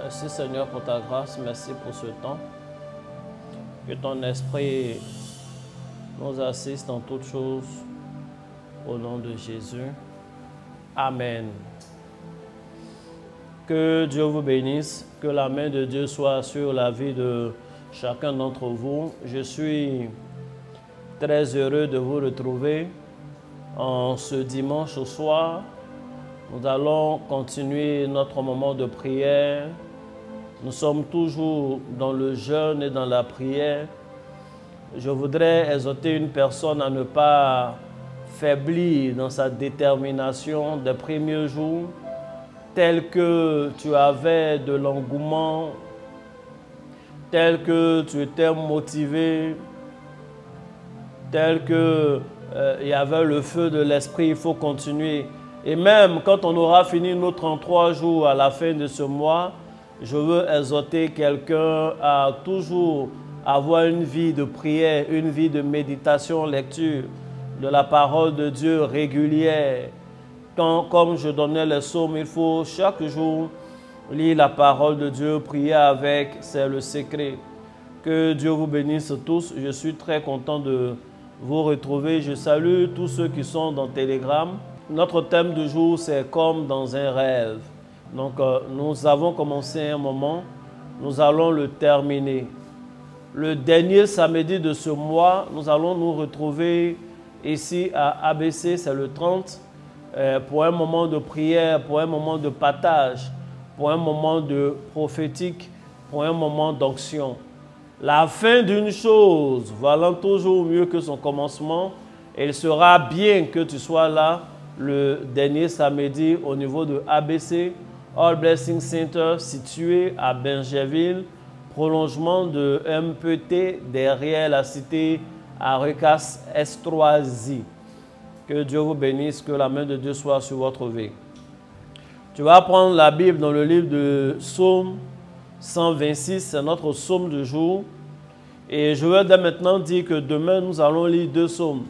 Merci Seigneur pour ta grâce, merci pour ce temps. Que ton esprit nous assiste en toutes choses au nom de Jésus. Amen. Que Dieu vous bénisse, que la main de Dieu soit sur la vie de chacun d'entre vous. Je suis très heureux de vous retrouver en ce dimanche au soir. Nous allons continuer notre moment de prière. Nous sommes toujours dans le jeûne et dans la prière. Je voudrais exhorter une personne à ne pas faiblir dans sa détermination des premiers jours, tel que tu avais de l'engouement, tel que tu étais motivé, tel que il y avait le feu de l'esprit. Il faut continuer. Et même quand on aura fini nos 33 jours à la fin de ce mois, je veux exhorter quelqu'un à toujours avoir une vie de prière, une vie de méditation, lecture de la parole de Dieu régulière. Comme je donnais les psaumes, il faut chaque jour lire la parole de Dieu, prier avec, c'est le secret. Que Dieu vous bénisse tous. Je suis très content de vous retrouver. Je salue tous ceux qui sont dans Telegram. Notre thème du jour, c'est comme dans un rêve. Donc, nous avons commencé un moment, nous allons le terminer. Le dernier samedi de ce mois, nous allons nous retrouver ici à ABC, c'est le 30, pour un moment de prière, pour un moment de partage, pour un moment de prophétique, pour un moment d'onction. La fin d'une chose valant toujours mieux que son commencement, et il sera bien que tu sois là le dernier samedi au niveau de ABC, All Blessing Center, situé à Bergerville, prolongement de MPT derrière la cité à Recas-Estroisie. Que Dieu vous bénisse, que la main de Dieu soit sur votre vie. Tu vas prendre la Bible dans le livre de Psaume 126, c'est notre psaume du jour. Et je veux dès maintenant dire que demain, nous allons lire deux psaumes.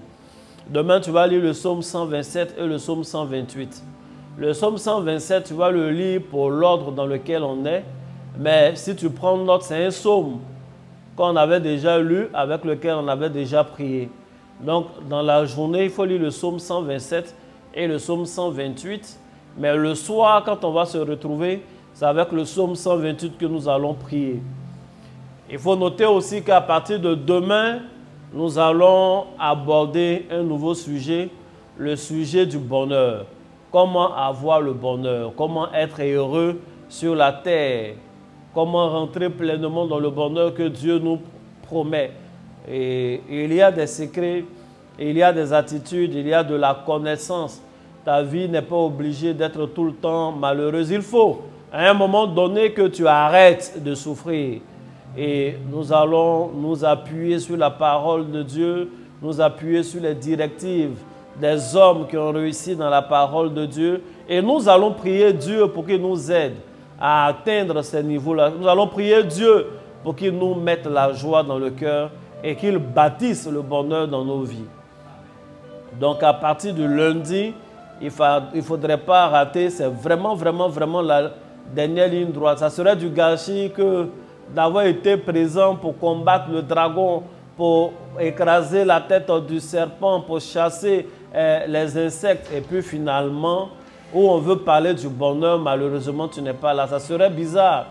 Demain, tu vas lire le psaume 127 et le psaume 128. Le psaume 127, tu vas le lire pour l'ordre dans lequel on est. Mais si tu prends note, c'est un psaume qu'on avait déjà lu, avec lequel on avait déjà prié. Donc, dans la journée, il faut lire le psaume 127 et le psaume 128. Mais le soir, quand on va se retrouver, c'est avec le psaume 128 que nous allons prier. Il faut noter aussi qu'à partir de demain, nous allons aborder un nouveau sujet, le sujet du bonheur. Comment avoir le bonheur, comment être heureux sur la terre, comment rentrer pleinement dans le bonheur que Dieu nous promet. Et il y a des secrets, il y a des attitudes, il y a de la connaissance. Ta vie n'est pas obligée d'être tout le temps malheureuse. Il faut à un moment donné que tu arrêtes de souffrir. Et nous allons nous appuyer sur la parole de Dieu, nous appuyer sur les directives des hommes qui ont réussi dans la parole de Dieu. Et nous allons prier Dieu pour qu'il nous aide à atteindre ces niveaux-là. Nous allons prier Dieu pour qu'il nous mette la joie dans le cœur et qu'il bâtisse le bonheur dans nos vies. Donc à partir du lundi, il ne faudrait pas rater, c'est vraiment la dernière ligne droite. Ça serait du gâchis que d'avoir été présent pour combattre le dragon, pour écraser la tête du serpent, pour chasser les insectes. Et puis finalement, où on veut parler du bonheur, malheureusement, tu n'es pas là. Ça serait bizarre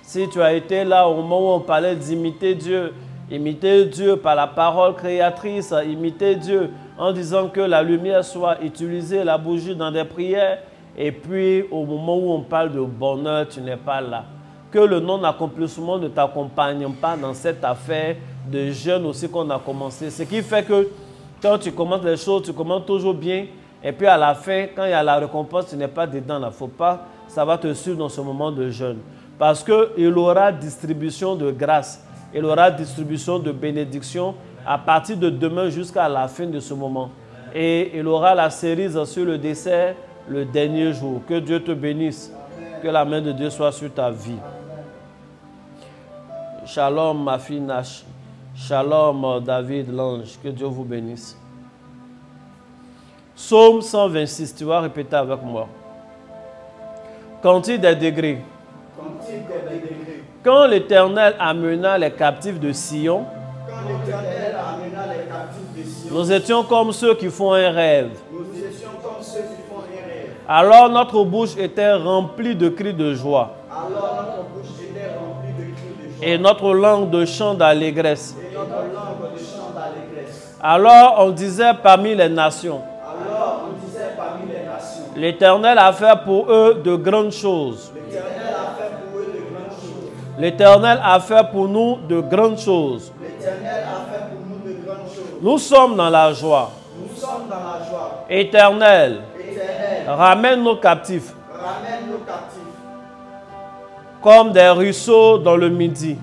si tu as été là au moment où on parlait d'imiter Dieu par la parole créatrice, imiter Dieu en disant que la lumière soit utilisée, la bougie dans des prières. Et puis au moment où on parle de bonheur, tu n'es pas là. Que le non-accomplissement ne t'accompagne pas dans cette affaire de jeûne aussi qu'on a commencé. Ce qui fait que quand tu commences les choses, tu commences toujours bien. Et puis à la fin, quand il y a la récompense, tu n'es pas dedans. Il ne faut pas, ça va te suivre dans ce moment de jeûne. Parce qu'il aura distribution de grâce. Il aura distribution de bénédiction à partir de demain jusqu'à la fin de ce moment. Et il aura la cerise sur le dessert le dernier jour. Que Dieu te bénisse. Que la main de Dieu soit sur ta vie. Shalom ma fille Nash. Shalom David l'ange. Que Dieu vous bénisse. Psaume 126, tu vas répéter avec moi. Comptez des degrés. Quand l'Éternel amena les captifs de Sion, nous étions comme ceux qui font un rêve. Alors notre bouche était remplie de cris de joie. Et notre langue de chants d'allégresse. Alors on disait parmi les nations. L'Éternel a fait pour eux de grandes choses. L'Éternel a fait pour nous de grandes choses. Nous sommes dans la joie. Éternel, ramène nos captifs comme des ruisseaux dans le midi.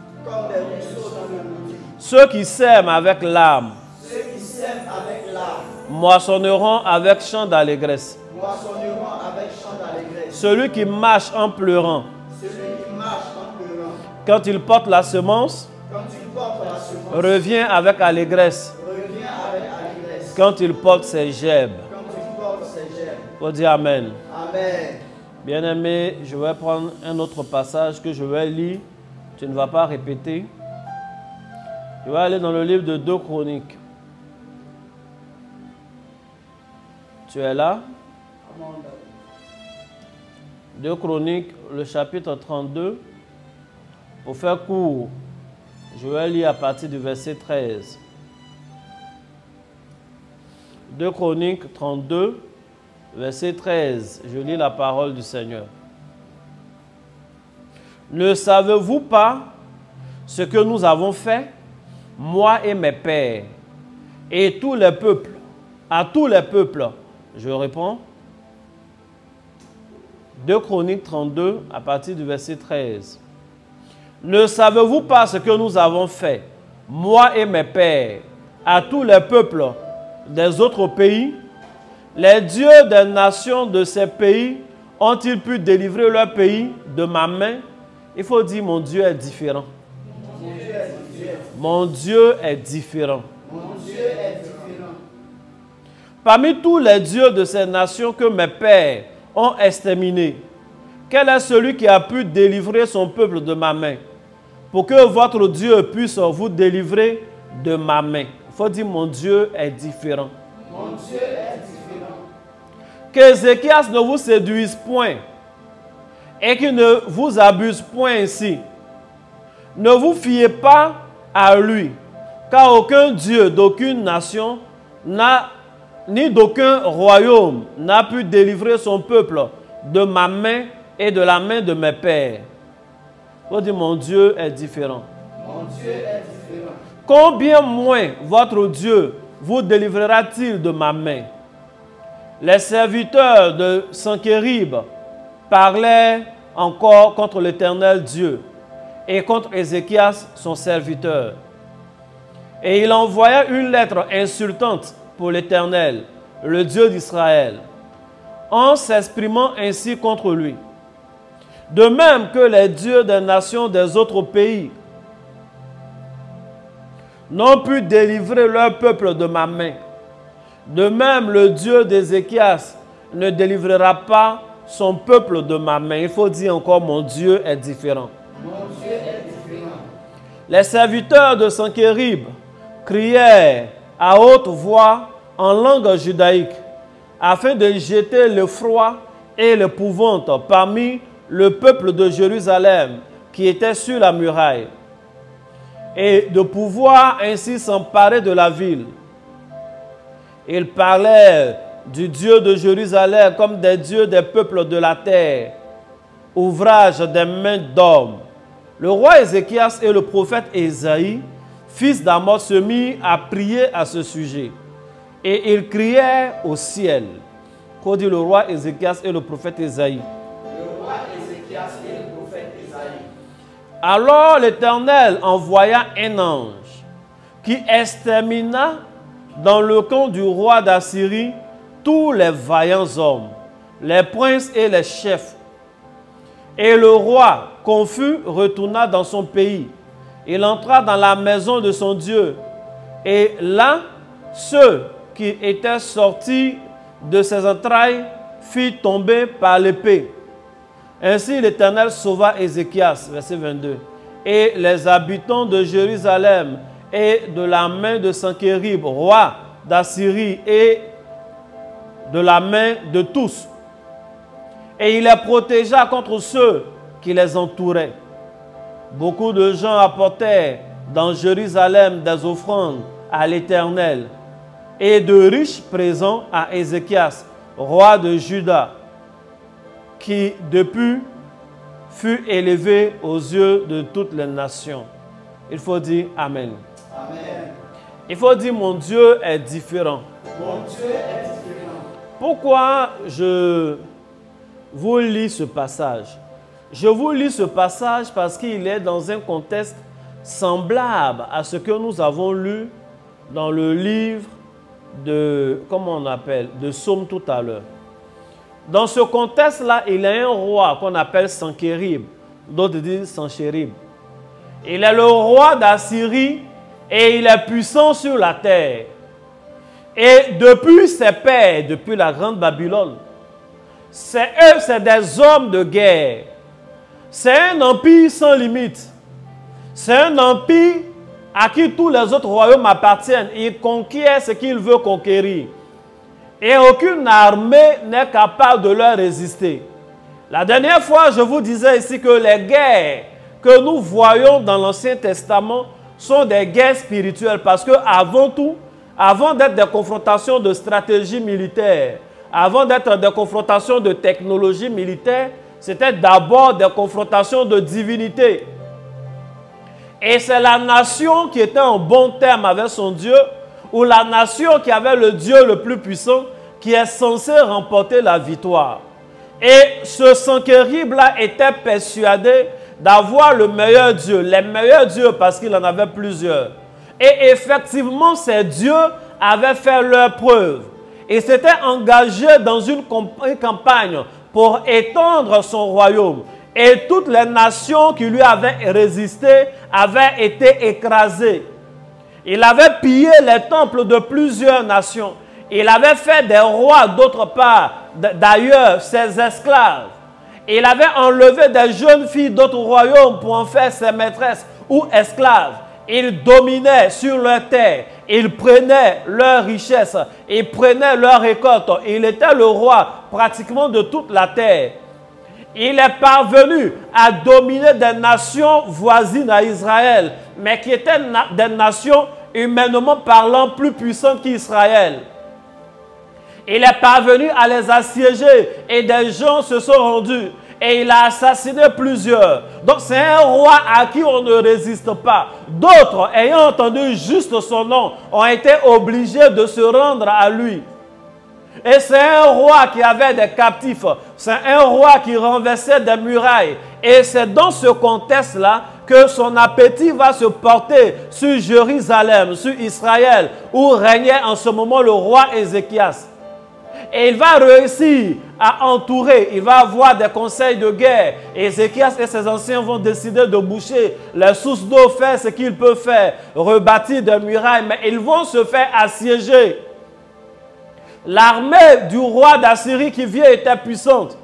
Ceux qui sèment avec l'âme moissonneront avec chant d'allégresse. Celui qui marche en pleurant, quand il porte la semence, revient avec allégresse. Quand il porte ses gerbes. Faut dire Amen. Bien-aimé, je vais prendre un autre passage que je vais lire. Tu ne vas pas répéter. Je vais aller dans le livre de 2 Chroniques. Tu es là? 2 Chroniques, le chapitre 32. Pour faire court, je vais lire à partir du verset 13. 2 Chroniques 32, verset 13. Je lis la parole du Seigneur. Ne savez-vous pas ce que nous avons fait, moi et mes pères, et tous les peuples, à tous les peuples? Je réponds. 2 Chroniques 32, à partir du verset 13. Ne savez-vous pas ce que nous avons fait, moi et mes pères, à tous les peuples des autres pays? Les dieux des nations de ces pays ont-ils pu délivrer leur pays de ma main? Il faut dire, mon Dieu est différent. Mon Dieu est différent. Parmi tous les dieux de ces nations que mes pères ont exterminés, quel est celui qui a pu délivrer son peuple de ma main? Pour que votre Dieu puisse vous délivrer de ma main. Il faut dire, mon Dieu est différent. Mon Dieu est différent. Qu'Ézéchias ne vous séduise point et qu'il ne vous abuse point ainsi. Ne vous fiez pas à lui, car aucun Dieu d'aucune nation ni d'aucun royaume n'a pu délivrer son peuple de ma main et de la main de mes pères. Vous dites, mon Dieu est différent. Mon Dieu est différent. Combien moins votre Dieu vous délivrera-t-il de ma main? Les serviteurs de Sankérib parlaient encore contre l'Éternel Dieu et contre Ézéchias, son serviteur. Et il envoya une lettre insultante pour l'Éternel, le Dieu d'Israël, en s'exprimant ainsi contre lui. De même que les dieux des nations des autres pays n'ont pu délivrer leur peuple de ma main, de même le Dieu d'Ézéchias ne délivrera pas son peuple de ma main. Il faut dire encore, mon Dieu est différent. Mon Dieu est différent. Les serviteurs de Sankérib crièrent à haute voix en langue judaïque, afin de jeter l'effroi et l'épouvante parmi le peuple de Jérusalem qui était sur la muraille, et de pouvoir ainsi s'emparer de la ville. Ils parlaient du Dieu de Jérusalem comme des dieux des peuples de la terre, ouvrage des mains d'hommes. Le roi Ézéchias et le prophète Ésaïe, fils d'Amos, se mirent à prier à ce sujet. Et ils criaient au ciel. Qu'ont dit le roi Ézéchias et le prophète Ésaïe? Le roi Ézéchias et le prophète Ésaïe. Alors l'Éternel envoya un ange qui extermina dans le camp du roi d'Assyrie tous les vaillants hommes, les princes et les chefs. Et le roi, confus, retourna dans son pays. Il entra dans la maison de son Dieu. Et là, ceux qui étaient sortis de ses entrailles firent tomber par l'épée. Ainsi l'Éternel sauva Ézéchias, verset 22, et les habitants de Jérusalem et de la main de Sankérib, roi d'Assyrie, et de la main de tous. Et il les protégea contre ceux qui les entouraient. Beaucoup de gens apportèrent dans Jérusalem des offrandes à l'Éternel et de riches présents à Ézéchias, roi de Juda, qui depuis fut élevé aux yeux de toutes les nations. Il faut dire Amen. Amen. Il faut dire mon Dieu est différent. Mon Dieu est différent. Pourquoi je vous lis ce passage? Je vous lis ce passage parce qu'il est dans un contexte semblable à ce que nous avons lu dans le livre de, comment on appelle, de Psaume tout à l'heure. Dans ce contexte-là, il y a un roi qu'on appelle Sankérib, d'autres disent Sanchérib. Il est le roi d'Assyrie et il est puissant sur la terre. Et depuis ses pères, depuis la grande Babylone, c'est eux, c'est des hommes de guerre. C'est un empire sans limite. C'est un empire à qui tous les autres royaumes appartiennent. Il conquiert ce qu'il veut conquérir. Et aucune armée n'est capable de leur résister. La dernière fois, je vous disais ici que les guerres que nous voyons dans l'Ancien Testament sont des guerres spirituelles. Parce que avant tout, avant d'être des confrontations de stratégie militaire, avant d'être des confrontations de technologie militaire, c'était d'abord des confrontations de divinité. Et c'est la nation qui était en bon terme avec son Dieu, ou la nation qui avait le Dieu le plus puissant, qui est censé remporter la victoire. Et ce Sankérib-là était persuadé d'avoir le meilleur Dieu, les meilleurs dieux, parce qu'il en avait plusieurs. Et effectivement, ces dieux avaient fait leur preuve. Et s'était engagé dans une campagne pour étendre son royaume. Et toutes les nations qui lui avaient résisté avaient été écrasées. Il avait pillé les temples de plusieurs nations. Il avait fait des rois d'autre part, d'ailleurs, ses esclaves. Il avait enlevé des jeunes filles d'autres royaumes pour en faire ses maîtresses ou esclaves. Il dominait sur leur terre. Il prenait leurs richesses. Il prenait leurs récoltes. Il était le roi pratiquement de toute la terre. Il est parvenu à dominer des nations voisines à Israël, mais qui étaient des nations humainement parlant plus puissantes qu'Israël. Il est parvenu à les assiéger et des gens se sont rendus. Et il a assassiné plusieurs. Donc c'est un roi à qui on ne résiste pas. D'autres, ayant entendu juste son nom, ont été obligés de se rendre à lui. Et c'est un roi qui avait des captifs. C'est un roi qui renversait des murailles. Et c'est dans ce contexte-là que son appétit va se porter sur Jérusalem, sur Israël, où régnait en ce moment le roi Ézéchias. Et il va réussir à entourer, il va avoir des conseils de guerre. Ézéchias et ses anciens vont décider de boucher les sources d'eau, faire ce qu'ils peuvent faire, rebâtir des murailles, mais ils vont se faire assiéger. L'armée du roi d'Assyrie qui vient était puissante.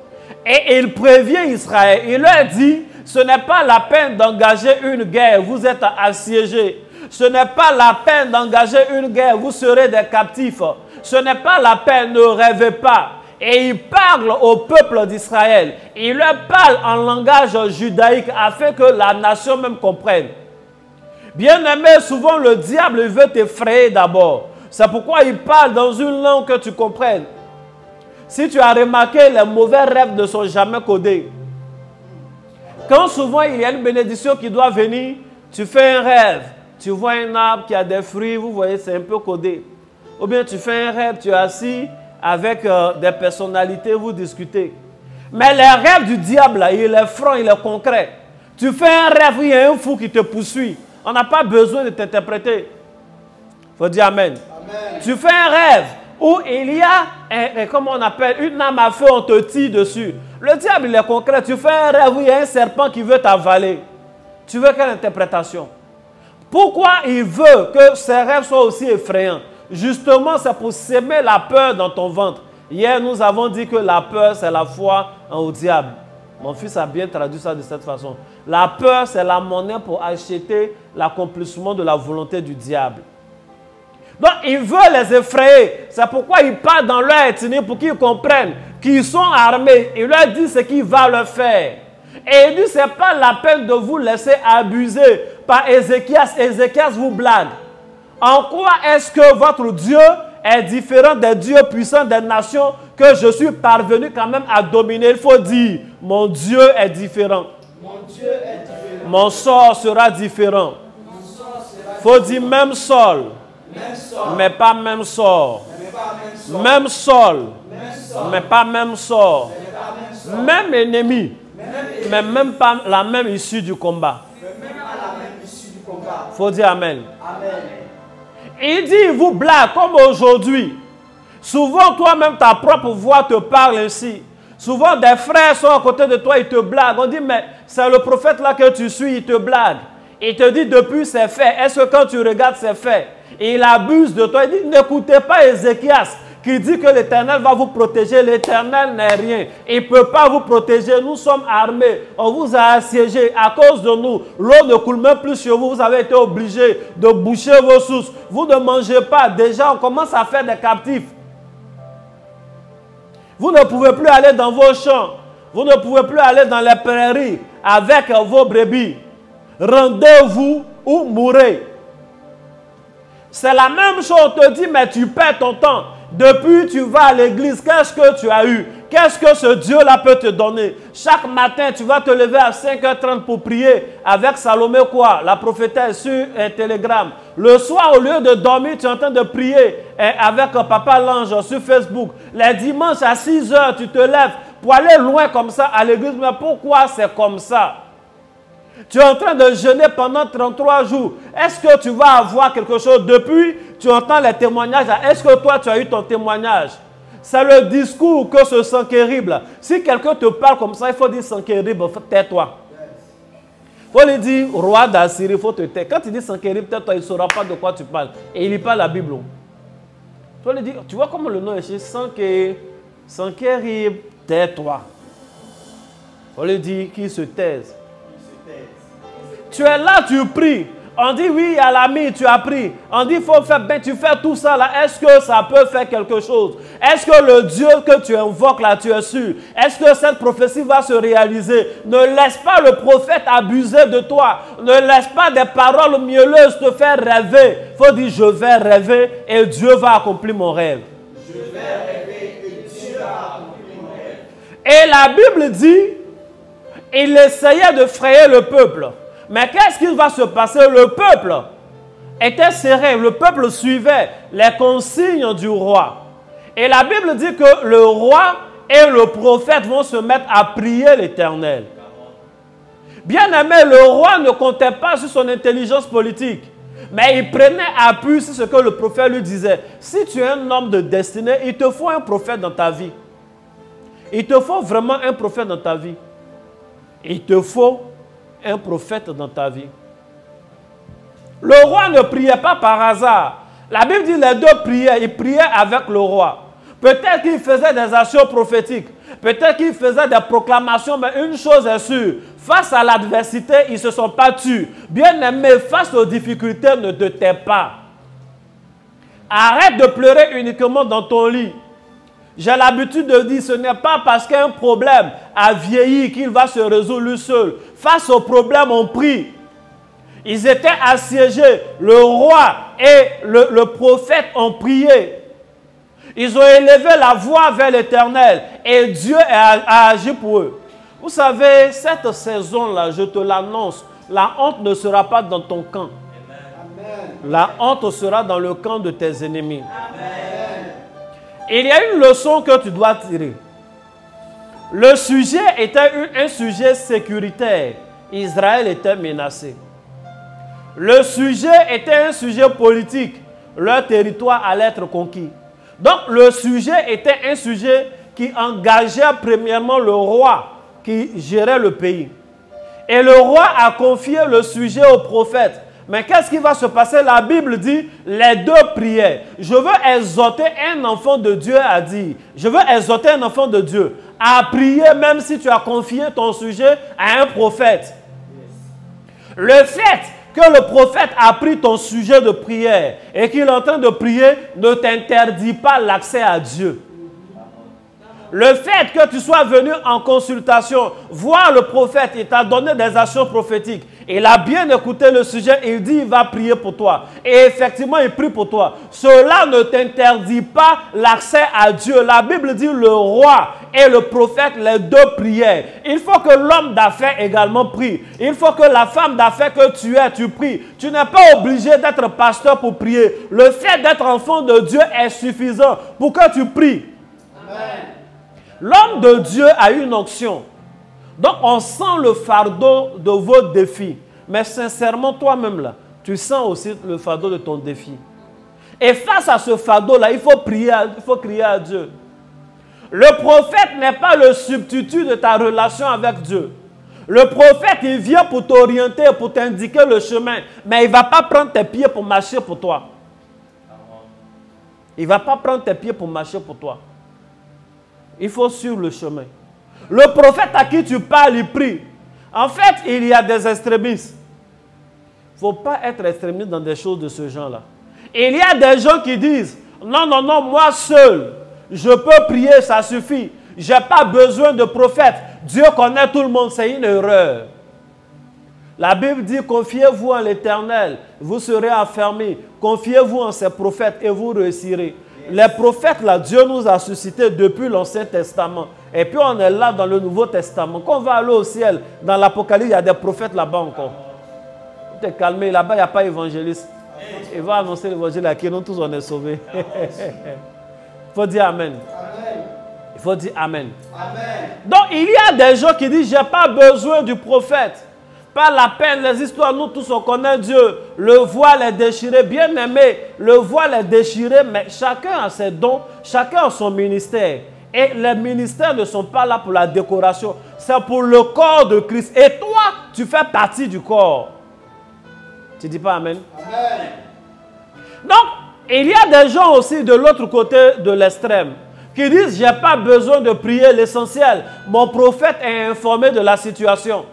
Et il prévient Israël, il leur dit, ce n'est pas la peine d'engager une guerre, vous êtes assiégés. Ce n'est pas la peine d'engager une guerre, vous serez des captifs. Ce n'est pas la peine, ne rêvez pas. Et il parle au peuple d'Israël. Il leur parle en langage judaïque afin que la nation même comprenne. Bien-aimé, souvent le diable veut t'effrayer d'abord. C'est pourquoi il parle dans une langue que tu comprennes. Si tu as remarqué, les mauvais rêves ne sont jamais codés. Quand souvent il y a une bénédiction qui doit venir, tu fais un rêve. Tu vois un arbre qui a des fruits, vous voyez, c'est un peu codé. Ou bien tu fais un rêve, tu es assis avec des personnalités, vous discutez. Mais les rêves du diable, là, il est franc, il est concret. Tu fais un rêve, il y a un fou qui te poursuit. On n'a pas besoin de t'interpréter. Il faut dire Amen. Amen. Tu fais un rêve où il y a, comment on appelle, une âme à feu, on te tire dessus. Le diable, il est concret. Tu fais un rêve où il y a un serpent qui veut t'avaler. Tu veux quelle interprétation? Pourquoi il veut que ces rêves soient aussi effrayants? Justement, c'est pour s'aimer la peur dans ton ventre. Hier, nous avons dit que la peur, c'est la foi au diable. Mon fils a bien traduit ça de cette façon. La peur, c'est la monnaie pour acheter l'accomplissement de la volonté du diable. Donc, il veut les effrayer. C'est pourquoi il parle dans leur ethnie pour qu'ils comprennent qu'ils sont armés. Il leur dit ce qu'il va leur faire. Et il dit, ce n'est pas la peine de vous laisser abuser par Ézéchias. Ézéchias vous blague. En quoi est-ce que votre Dieu est différent des dieux puissants des nations que je suis parvenu quand même à dominer? Il faut dire, mon Dieu est différent. Mon Dieu est différent. Mon sort sera différent. Mon sort sera Il faut dire même sol, même sort, mais pas même sort. mais pas même sort. Même sol, Même sort, mais pas même sort. mais pas même sort. Même ennemi, Même mais même pas la même issue du combat. même à la même issue du combat. Il faut dire Amen. Amen. Il dit, il vous blague comme aujourd'hui. Souvent, toi-même, ta propre voix te parle ainsi. Souvent, des frères sont à côté de toi, ils te blaguent. On dit, mais c'est le prophète là que tu suis, il te blague. Il te dit, depuis c'est fait. Est-ce que quand tu regardes, c'est fait? Et il abuse de toi. Il dit, n'écoutez pas Ézéchias qui dit que l'Éternel va vous protéger. L'Éternel n'est rien. Il ne peut pas vous protéger. Nous sommes armés. On vous a assiégés. À cause de nous, l'eau ne coule même plus sur vous. Vous avez été obligés de boucher vos sources. Vous ne mangez pas. Déjà, on commence à faire des captifs. Vous ne pouvez plus aller dans vos champs. Vous ne pouvez plus aller dans les prairies avec vos brebis. Rendez-vous ou mourrez. C'est la même chose. On te dit, mais tu perds ton temps. Depuis, tu vas à l'église. Qu'est-ce que tu as eu? Qu'est-ce que ce Dieu-là peut te donner? Chaque matin, tu vas te lever à 5h30 pour prier avec Salomé quoi? La prophétesse sur un télégramme. Le soir, au lieu de dormir, tu es en train de prier avec Papa l'ange sur Facebook. Les dimanches à 6h, tu te lèves pour aller loin comme ça à l'église. Mais pourquoi c'est comme ça? Tu es en train de jeûner pendant 33 jours. Est-ce que tu vas avoir quelque chose? Depuis, tu entends les témoignages. Est-ce que toi, tu as eu ton témoignage? C'est le discours que ce Sankérib. Si quelqu'un te parle comme ça, il faut dire Sankérib, tais-toi. Il faut lui dire roi d'Assyrie, il faut te taire. Quand tu dis Sankérib, tais-toi, il ne saura pas de quoi tu parles. Et il lit pas la Bible. Il faut lui dire, tu vois comment le nom est chez Sankérib, tais-toi. Il faut lui dire qu'il se taise. Tu es là, tu pries. On dit oui, à l'ami, tu as pris. On dit il faut faire bien, tu fais tout ça là. Est-ce que ça peut faire quelque chose? Est-ce que le Dieu que tu invoques là, tu es sûr? Est-ce que cette prophétie va se réaliser? Ne laisse pas le prophète abuser de toi. Ne laisse pas des paroles mielleuses te faire rêver. Il faut dire je vais rêver et Dieu va accomplir mon rêve. Je vais rêver et Dieu va accomplir mon rêve. Et la Bible dit, il essayait de frayer le peuple. Mais qu'est-ce qui va se passer? Le peuple était serré, le peuple suivait les consignes du roi. Et la Bible dit que le roi et le prophète vont se mettre à prier l'Éternel. Bien aimé, le roi ne comptait pas sur son intelligence politique, mais il prenait appui sur ce que le prophète lui disait. Si tu es un homme de destinée, il te faut un prophète dans ta vie. Il te faut vraiment un prophète dans ta vie. Il te faut un prophète dans ta vie. Le roi ne priait pas par hasard. La Bible dit les deux priaient. Ils priaient avec le roi. Peut-être qu'il faisait des actions prophétiques. Peut-être qu'il faisait des proclamations. Mais une chose est sûre. Face à l'adversité, ils ne se sont pas tus. Bien aimé, face aux difficultés, ne te tais pas. Arrête de pleurer uniquement dans ton lit. J'ai l'habitude de dire, ce n'est pas parce qu'un problème a vieilli qu'il va se résoudre lui seul. Face au problème, on prie. Ils étaient assiégés. Le roi et le prophète ont prié. Ils ont élevé la voix vers l'Éternel. Et Dieu a agi pour eux. Vous savez, cette saison-là, je te l'annonce, la honte ne sera pas dans ton camp. Amen. La honte sera dans le camp de tes ennemis. Amen. Il y a une leçon que tu dois tirer. Le sujet était un sujet sécuritaire. Israël était menacé. Le sujet était un sujet politique. Leur territoire allait être conquis. Donc le sujet était un sujet qui engageait premièrement le roi qui gérait le pays. Et le roi a confié le sujet au prophète. Mais qu'est-ce qui va se passer? La Bible dit, les deux priaient. Je veux exhorter un enfant de Dieu à dire, je veux exhorter un enfant de Dieu à prier même si tu as confié ton sujet à un prophète. Le fait que le prophète a pris ton sujet de prière et qu'il est en train de prier ne t'interdit pas l'accès à Dieu. Le fait que tu sois venu en consultation, voir le prophète, il t'a donné des actions prophétiques. Il a bien écouté le sujet, il dit il va prier pour toi. Et effectivement, il prie pour toi. Cela ne t'interdit pas l'accès à Dieu. La Bible dit le roi et le prophète, les deux prièrent. Il faut que l'homme d'affaires également prie. Il faut que la femme d'affaires que tu es, tu pries. Tu n'es pas obligé d'être pasteur pour prier. Le fait d'être enfant de Dieu est suffisant pour que tu pries. Amen. L'homme de Dieu a une onction. Donc, on sent le fardeau de vos défis. Mais sincèrement, toi-même, là, tu sens aussi le fardeau de ton défi. Et face à ce fardeau-là, il faut prier, il faut crier à Dieu. Le prophète n'est pas le substitut de ta relation avec Dieu. Le prophète, il vient pour t'orienter, pour t'indiquer le chemin. Mais il ne va pas prendre tes pieds pour marcher pour toi. Il ne va pas prendre tes pieds pour marcher pour toi. Il faut suivre le chemin. Le prophète à qui tu parles, il prie. En fait, il y a des extrémistes. Il ne faut pas être extrémiste dans des choses de ce genre-là. Il y a des gens qui disent, non, non, non, moi seul, je peux prier, ça suffit. Je n'ai pas besoin de prophète. Dieu connaît tout le monde, c'est une erreur. La Bible dit, confiez-vous en l'Éternel, vous serez affermis. Confiez-vous en ses prophètes et vous réussirez. Les prophètes, là, Dieu nous a suscités depuis l'Ancien Testament. Et puis on est là dans le Nouveau Testament. Quand on va aller au ciel, dans l'Apocalypse, il y a des prophètes là-bas encore. Tu t'es calmé, là-bas, il n'y a pas d'évangéliste. Il va annoncer l'évangile à qui nous tous on est sauvés. Il faut dire Amen. Il faut dire Amen. Amen. Donc il y a des gens qui disent, je n'ai pas besoin du prophète. Pas la peine, les histoires, nous tous on connaît Dieu. Le voile est déchiré, bien aimé. Le voile est déchiré, mais chacun a ses dons, chacun a son ministère. Et les ministères ne sont pas là pour la décoration. C'est pour le corps de Christ. Et toi, tu fais partie du corps. Tu ne dis pas Amen? Amen. Donc, il y a des gens aussi de l'autre côté de l'extrême qui disent, je n'ai pas besoin de prier l'essentiel. Mon prophète est informé de la situation.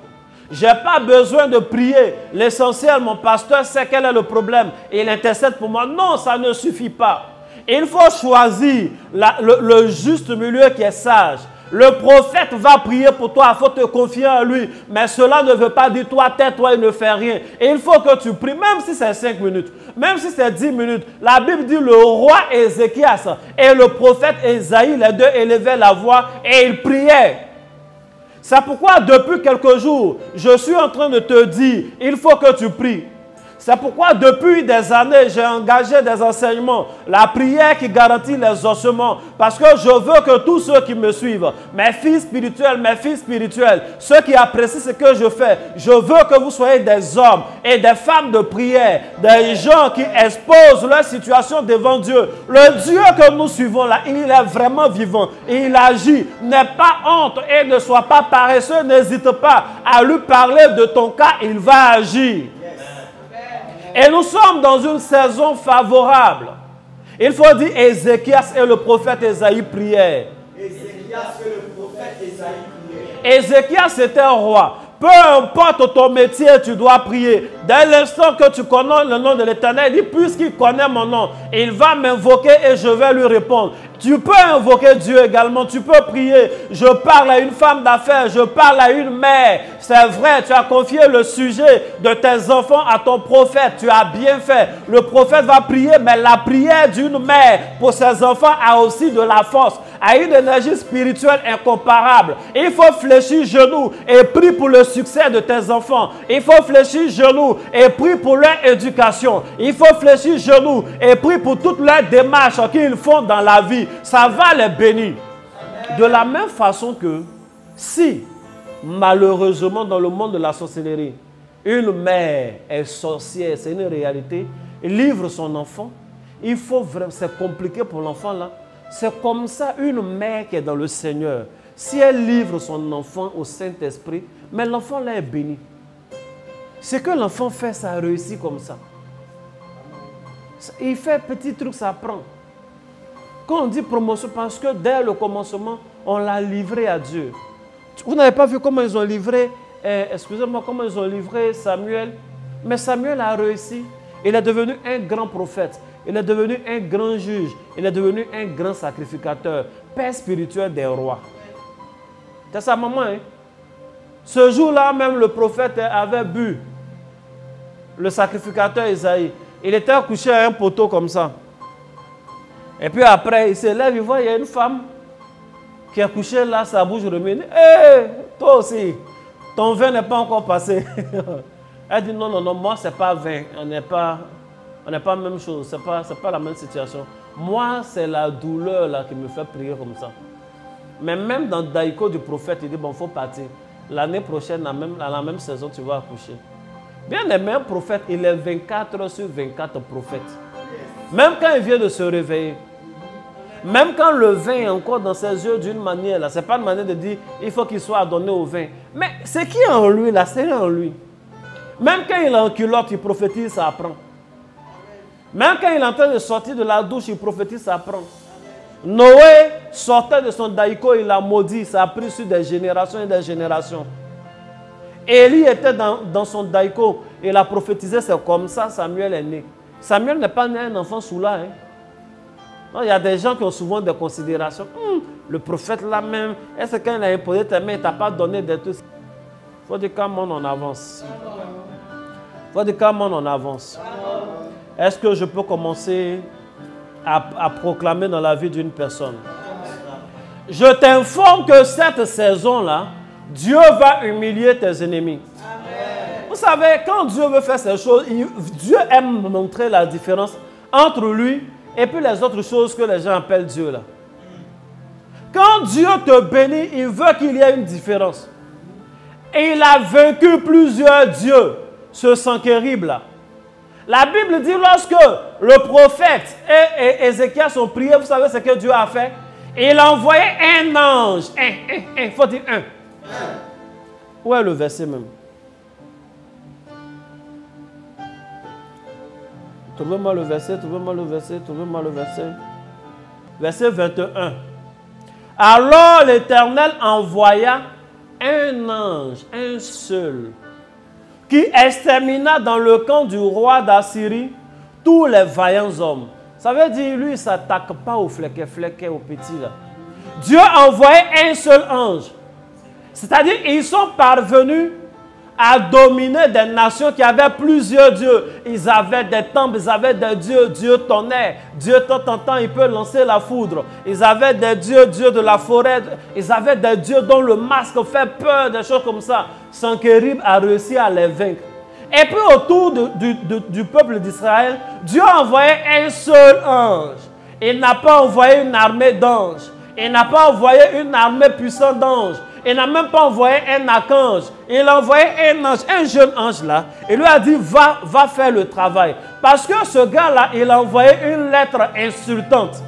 Je n'ai pas besoin de prier. L'essentiel, mon pasteur sait quel est le problème. Et il intercède pour moi. Non, ça ne suffit pas. Il faut choisir le juste milieu qui est sage. Le prophète va prier pour toi, il faut te confier en lui. Mais cela ne veut pas dire, toi, tais-toi et ne fais rien. Et il faut que tu pries, même si c'est 5 minutes, même si c'est 10 minutes. La Bible dit, le roi Ézéchias et le prophète Ésaïe, les deux élevaient la voix et ils priaient. C'est pourquoi depuis quelques jours, je suis en train de te dire, il faut que tu pries. C'est pourquoi depuis des années, j'ai engagé des enseignements. La prière qui garantit les ossements. Parce que je veux que tous ceux qui me suivent, mes filles spirituelles, ceux qui apprécient ce que je fais, je veux que vous soyez des hommes et des femmes de prière. Des gens qui exposent leur situation devant Dieu. Le Dieu que nous suivons là, il est vraiment vivant. Et il agit. N'aie pas honte et ne sois pas paresseux. N'hésite pas à lui parler de ton cas. Il va agir. Et nous sommes dans une saison favorable. Il faut dire Ézéchias et le prophète Ésaïe prièrent. Ézéchias et le prophète Ésaïe prièrent. Ézéchias était un roi. Peu importe ton métier, tu dois prier. Dès l'instant que tu connais le nom de l'Éternel, il dit, puisqu'il connaît mon nom, il va m'invoquer et je vais lui répondre. Tu peux invoquer Dieu également, tu peux prier. Je parle à une femme d'affaires, je parle à une mère. C'est vrai, tu as confié le sujet de tes enfants à ton prophète. Tu as bien fait. Le prophète va prier, mais la prière d'une mère pour ses enfants a aussi de la force, a une énergie spirituelle incomparable. Il faut fléchir genoux et prier pour le succès de tes enfants. Il faut fléchir genoux et prier pour leur éducation. Il faut fléchir genoux et prier pour toutes leurs démarches qu'ils font dans la vie. Ça va les bénir. Amen. De la même façon que si, malheureusement, dans le monde de la sorcellerie, une mère est sorcière, c'est une réalité, livre son enfant, il faut vraiment, c'est compliqué pour l'enfant là. C'est comme ça une mère qui est dans le Seigneur. Si elle livre son enfant au Saint-Esprit, mais l'enfant là est béni. Ce que l'enfant fait, ça réussit comme ça. Il fait petit truc, ça prend. Quand on dit promotion, parce que dès le commencement, on l'a livré à Dieu. Vous n'avez pas vu comment ils ont livré, excusez-moi, comment ils ont livré Samuel? Mais Samuel a réussi. Il est devenu un grand prophète. Il est devenu un grand juge. Il est devenu un grand sacrificateur. Père spirituel des rois. C'est sa maman, hein? Ce jour-là, même le prophète avait bu. Le sacrificateur Isaïe. Il était couché à un poteau comme ça. Et puis après, il se lève, il voit, il y a une femme qui est couchée là, sa bouche remuée. Hé, toi aussi, ton vin n'est pas encore passé. Elle dit non, non, non, moi, ce n'est pas vin. On n'est pas la même chose. Ce n'est pas la même situation. Moi, c'est la douleur là qui me fait prier comme ça. Mais même dans le daïko du prophète, il dit bon, il faut partir. L'année prochaine, à la même saison, tu vas accoucher. Bien aimé, un prophète, il est 24 sur 24 prophètes. Même quand il vient de se réveiller. Même quand le vin est encore dans ses yeux d'une manière, ce n'est pas une manière de dire il faut qu'il soit donné au vin. Mais ce qui est en lui, là, c'est en lui. Même quand il est en culotte, il prophétise, ça apprend. Même quand il est en train de sortir de la douche, il prophétise, ça apprend. Noé sortait de son daïko, il a maudit, ça a pris sur des générations et des générations. Élie était dans son daïko, il a prophétisé, c'est comme ça Samuel est né. Samuel n'est pas né un enfant sous là. Hein. Non, il y a des gens qui ont souvent des considérations. Le prophète là même, est-ce qu'il a imposé tes mains, il ne t'a pas donné des trucs? Il faut dire comment on avance. Il faut dire comment on avance. Est-ce que je peux commencer à proclamer dans la vie d'une personne? Je t'informe que cette saison-là, Dieu va humilier tes ennemis. Amen. Vous savez, quand Dieu veut faire ces choses, Dieu aime montrer la différence entre lui et puis les autres choses que les gens appellent Dieu là. Quand Dieu te bénit, il veut qu'il y ait une différence. Et il a vaincu plusieurs dieux, ce Sennacherib là. La Bible dit lorsque le prophète et Ézéchias ont prié, vous savez ce que Dieu a fait? Il a envoyé un ange. Il faut dire un. Où est le verset même? Trouvez-moi le verset, trouvez-moi le verset, trouvez-moi le verset. Verset 21. Alors l'Éternel envoya un ange, un seul, qui extermina dans le camp du roi d'Assyrie tous les vaillants hommes. Ça veut dire, lui, il ne s'attaque pas aux flequets, aux petits là. Dieu a envoyé un seul ange. C'est-à-dire, ils sont parvenus à dominer des nations qui avaient plusieurs dieux. Ils avaient des temples, ils avaient des dieux, Dieu tonnerre. Dieu, de temps en temps, il peut lancer la foudre. Ils avaient des dieux, dieux de la forêt. Ils avaient des dieux dont le masque fait peur, des choses comme ça. Sennacherib a réussi à les vaincre. Et puis autour du peuple d'Israël, Dieu a envoyé un seul ange. Il n'a pas envoyé une armée d'anges. Il n'a pas envoyé une armée puissante d'anges. Il n'a même pas envoyé un archange. Il a envoyé un ange, un jeune ange là. Il lui a dit, va faire le travail. Parce que ce gars-là, il a envoyé une lettre insultante.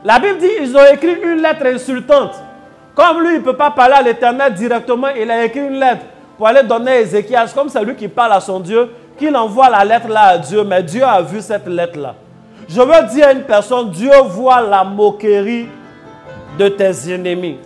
La Bible dit, ils ont écrit une lettre insultante. Comme lui, il ne peut pas parler à l'Éternel directement, il a écrit une lettre pour aller donner à Ézéchias. Comme c'est lui qui parle à son Dieu, qu'il envoie la lettre là à Dieu. Mais Dieu a vu cette lettre là. Je veux dire à une personne, Dieu voit la moquerie de tes ennemis.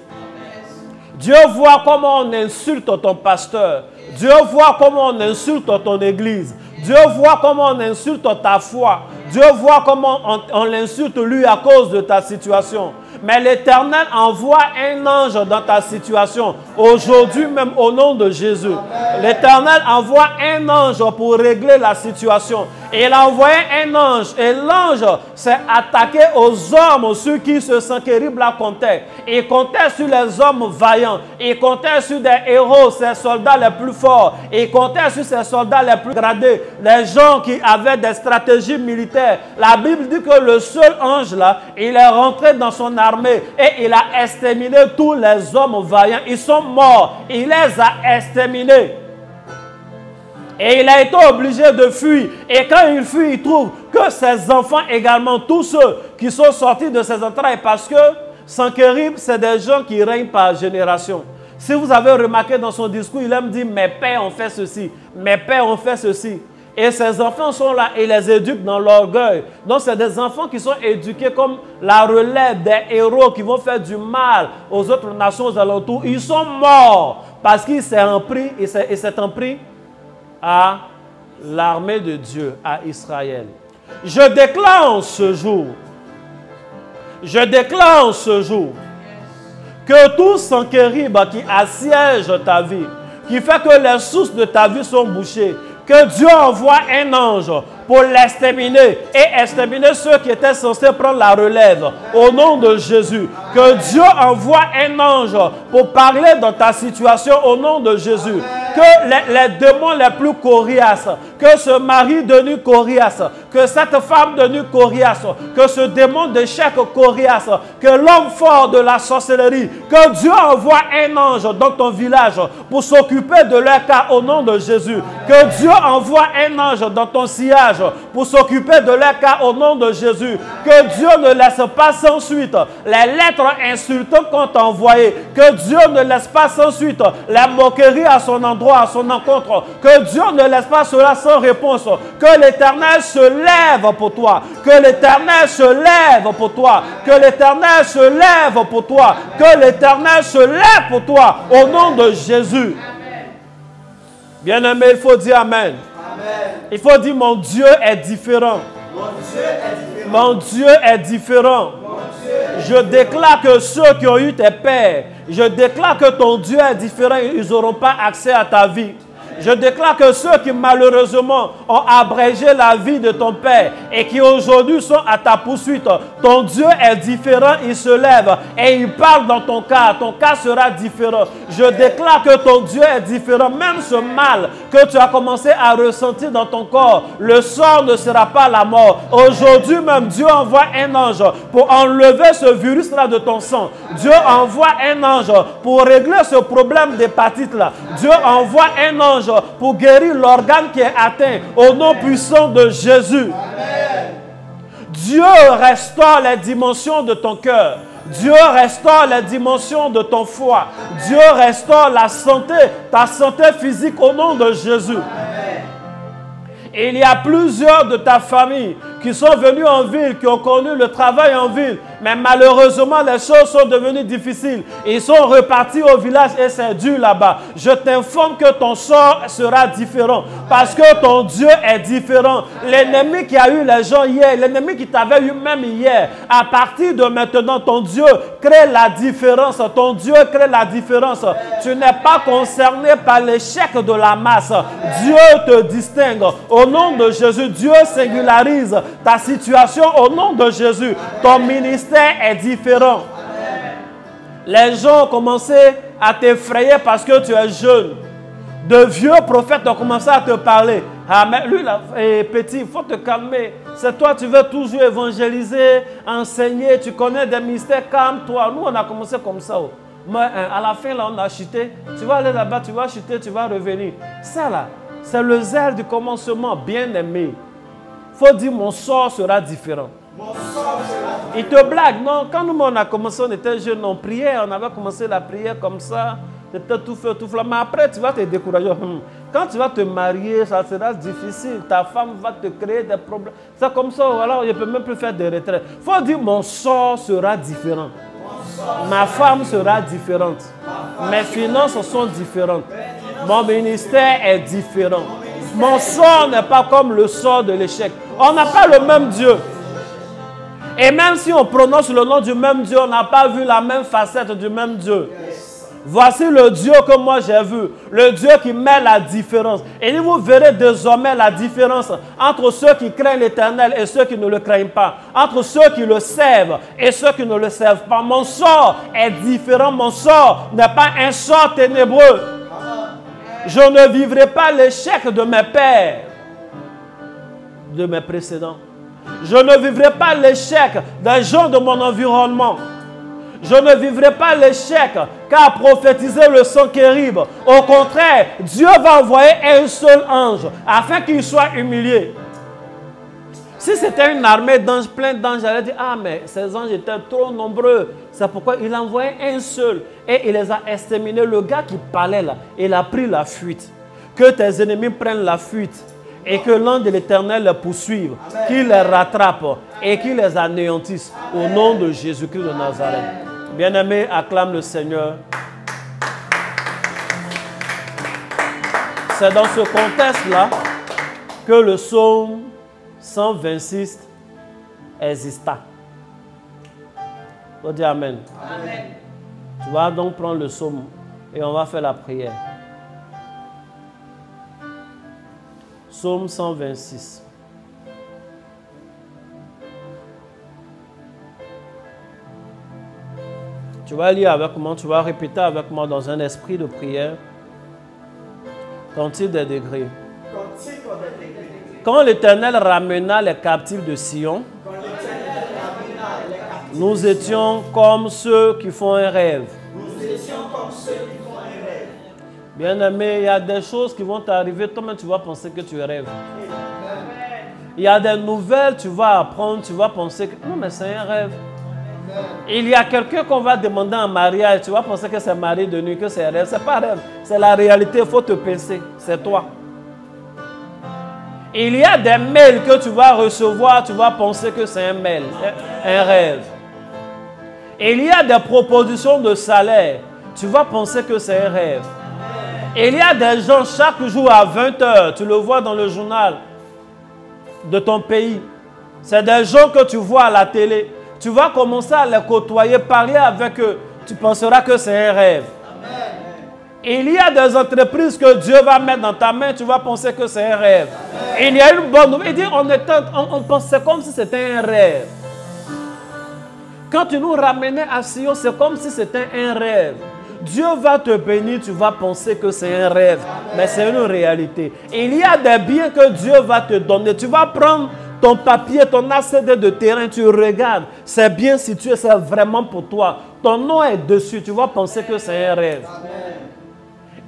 Dieu voit comment on insulte ton pasteur. Dieu voit comment on insulte ton église. Dieu voit comment on insulte ta foi. Dieu voit comment on l'insulte lui à cause de ta situation. Mais l'Éternel envoie un ange dans ta situation. Aujourd'hui même au nom de Jésus. L'Éternel envoie un ange pour régler la situation. Et il a envoyé un ange. Et l'ange s'est attaqué aux hommes sur qui ce Sennacherib là comptait. Il comptait sur les hommes vaillants. Il comptait sur des héros, ses soldats les plus forts. Il comptait sur ses soldats les plus gradés. Les gens qui avaient des stratégies militaires. La Bible dit que le seul ange là, il est rentré dans son armée et il a exterminé tous les hommes vaillants. Ils sont morts. Il les a exterminés. Et il a été obligé de fuir. Et quand il fuit, il trouve que ses enfants également, tous ceux qui sont sortis de ses entrailles, parce que Sennacherib, c'est des gens qui règnent par génération. Si vous avez remarqué dans son discours, il aime dire, mes pères ont fait ceci, mes pères ont fait ceci. Et ces enfants sont là et les éduquent dans l'orgueil. Donc c'est des enfants qui sont éduqués comme la relève des héros qui vont faire du mal aux autres nations aux alentours. Ils sont morts parce qu'il s'est en pris à l'armée de Dieu, à Israël. Je déclare en ce jour, que tout Sankérib qui assiège ta vie, qui fait que les sources de ta vie sont bouchées, que Dieu envoie un ange pour l'exterminer et exterminer ceux qui étaient censés prendre la relève au nom de Jésus. Que Dieu envoie un ange pour parler dans ta situation au nom de Jésus. Que les démons les plus coriaces, que ce mari devenu coriace, que cette femme devenue coriace, que ce démon d'échec coriace, que l'homme fort de la sorcellerie, que Dieu envoie un ange dans ton village pour s'occuper de leur cas au nom de Jésus. Que Dieu envoie un ange dans ton sillage pour s'occuper de leur cas au nom de Jésus. Que Dieu ne laisse pas sans suite les lettres insultantes qu'on t'a envoyées. Que Dieu ne laisse pas sans suite la moquerie à son endroit, à son encontre. Que Dieu ne laisse pas cela sans réponse. Que l'Éternel se lève pour toi. Que l'Éternel se lève pour toi. Que l'Éternel se lève pour toi. Que l'Éternel se lève pour toi au nom de Jésus. Bien-aimé, il faut dire Amen. Amen. Il faut dire mon Dieu est différent. Mon Dieu est différent. Je déclare que ceux qui ont eu tes pères, je déclare que ton Dieu est différent, ils n'auront pas accès à ta vie. Je déclare que ceux qui malheureusement ont abrégé la vie de ton père et qui aujourd'hui sont à ta poursuite, ton Dieu est différent, il se lève et il parle dans ton cas sera différent. Je déclare que ton Dieu est différent, même ce mal que tu as commencé à ressentir dans ton corps, le sort ne sera pas la mort. Aujourd'hui même, Dieu envoie un ange pour enlever ce virus-là de ton sang. Dieu envoie un ange pour régler ce problème d'hépatite-là. Dieu envoie un ange pour guérir l'organe qui est atteint au nom puissant de Jésus. Amen. Dieu restaure les dimensions de ton cœur. Dieu restaure les dimensions de ton foie. Dieu restaure la santé, ta santé physique au nom de Jésus. Amen. Et il y a plusieurs de ta famille qui sont venus en ville, qui ont connu le travail en ville. Mais malheureusement, les choses sont devenues difficiles. Ils sont repartis au village et c'est dur là-bas. Je t'informe que ton sort sera différent parce que ton Dieu est différent. L'ennemi qui a eu les gens hier, l'ennemi qui t'avait eu même hier, à partir de maintenant, ton Dieu crée la différence. Ton Dieu crée la différence. Tu n'es pas concerné par l'échec de la masse. Dieu te distingue. Au nom de Jésus, Dieu singularise ta situation au nom de Jésus. Ton ministère est différent. Les gens ont commencé à t'effrayer parce que tu es jeune. De vieux prophètes ont commencé à te parler. Ah, mais lui, là, petit, il faut te calmer. C'est toi, tu veux toujours évangéliser, enseigner. Tu connais des mystères, calme-toi. Nous, on a commencé comme ça. Mais à la fin, là, on a chuté. Tu vas aller là-bas, tu vas chuter, tu vas revenir. Ça, là, c'est le zèle du commencement, bien-aimé. Il faut dire, mon sort sera différent. Il te blague, non? Quand nous, on a commencé, on était jeunes, on priait, on avait commencé la prière comme ça. C'était tout feu, tout flamme. Mais après, tu vas te décourager. Quand tu vas te marier, ça sera difficile. Ta femme va te créer des problèmes. C'est comme ça, voilà, je ne peux même plus faire de retraite. Il faut dire, mon sort sera différent. Ma femme sera différente. Mes finances sont différentes. Mon ministère est différent. Mon sort n'est pas comme le sort de l'échec. On n'a pas le même Dieu. Et même si on prononce le nom du même Dieu, on n'a pas vu la même facette du même Dieu. Voici le Dieu que moi j'ai vu. Le Dieu qui met la différence. Et vous verrez désormais la différence entre ceux qui craignent l'Éternel et ceux qui ne le craignent pas. Entre ceux qui le servent et ceux qui ne le servent pas. Mon sort est différent. Mon sort n'est pas un sort ténébreux. Je ne vivrai pas l'échec de mes pères, de mes précédents. Je ne vivrai pas l'échec des gens de mon environnement. Je ne vivrai pas l'échec qu'a prophétisé le Sankérib. Au contraire, Dieu va envoyer un seul ange afin qu'il soit humilié. Si c'était une armée d'anges, plein d'anges, j'allais dire, ah mais ces anges étaient trop nombreux. C'est pourquoi il a envoyé un seul et il les a exterminés. Le gars qui parlait là, il a pris la fuite. Que tes ennemis prennent la fuite. Et que l'ange de l'Éternel les poursuive, qu'il les rattrape et qu'il les anéantisse au nom de Jésus-Christ de Nazareth. Bien-aimé, acclame le Seigneur. C'est dans ce contexte-là que le psaume 126 exista. On dit Amen. Amen. Tu vas donc prendre le psaume et on va faire la prière. Psaume 126. Tu vas lire avec moi, tu vas répéter avec moi dans un esprit de prière. Cantique des degrés. Quand l'Éternel ramena les captifs de Sion, nous étions comme ceux qui font un rêve. Bien-aimé, il y a des choses qui vont t'arriver, toi-même tu vas penser que tu rêves. Il y a des nouvelles, tu vas apprendre, tu vas penser que non, mais c'est un rêve. Il y a quelqu'un qu'on va demander en mariage, tu vas penser que c'est mari de nuit, que c'est un rêve. Ce n'est pas un rêve, c'est la réalité, il faut te pincer, c'est toi. Il y a des mails que tu vas recevoir, tu vas penser que c'est un mail, un rêve. Il y a des propositions de salaire, tu vas penser que c'est un rêve. Il y a des gens chaque jour à 20 h, tu le vois dans le journal de ton pays. C'est des gens que tu vois à la télé. Tu vas commencer à les côtoyer, parler avec eux. Tu penseras que c'est un rêve. Amen. Il y a des entreprises que Dieu va mettre dans ta main, tu vas penser que c'est un rêve. Amen. Il y a une bonne nouvelle. Il dit, on pensait comme si c'était un rêve. Quand tu nous ramenais à Sion, c'est comme si c'était un rêve. Dieu va te bénir, tu vas penser que c'est un rêve. Amen. Mais c'est une réalité. Il y a des biens que Dieu va te donner. Tu vas prendre ton papier, ton ACD de terrain, tu regardes. C'est bien situé, c'est vraiment pour toi. Ton nom est dessus, tu vas penser que c'est un rêve. Amen.